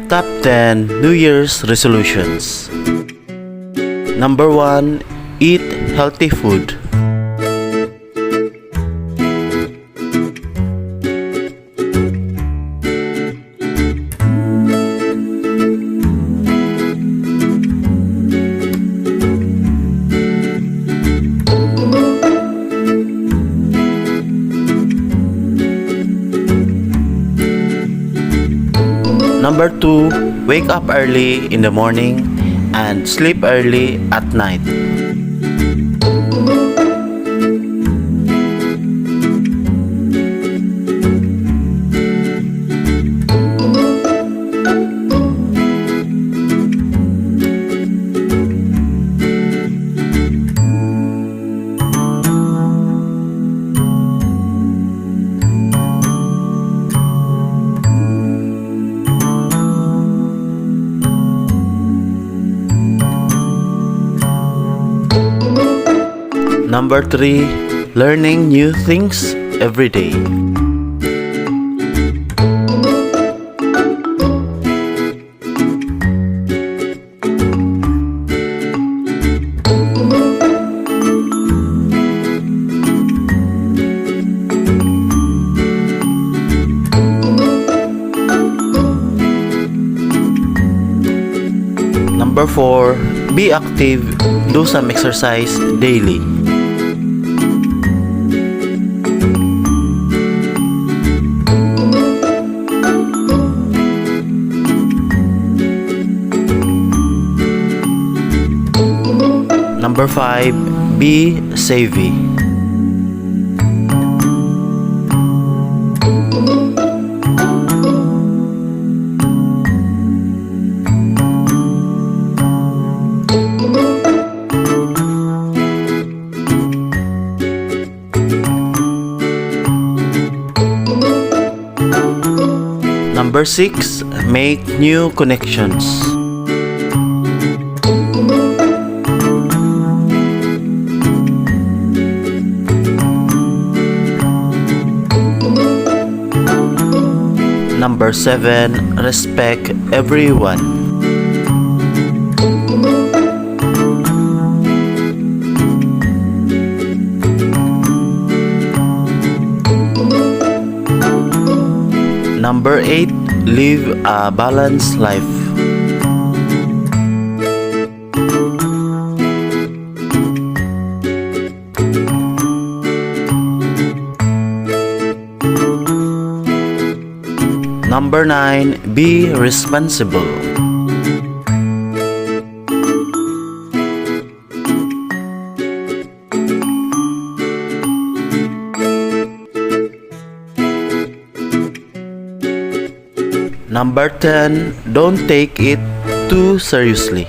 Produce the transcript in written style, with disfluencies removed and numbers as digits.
Top 10 New Year's Resolutions. Number 1. Eat healthy food. Number 2, wake up early in the morning and sleep early at night. Number 3, learning new things every day. Number 4, be active, do some exercise daily. Number 5, be savvy. Number 6, make new connections. Number 7, respect everyone. Number 8, live a balanced life. Number 9, be responsible. Number 10, don't take it too seriously.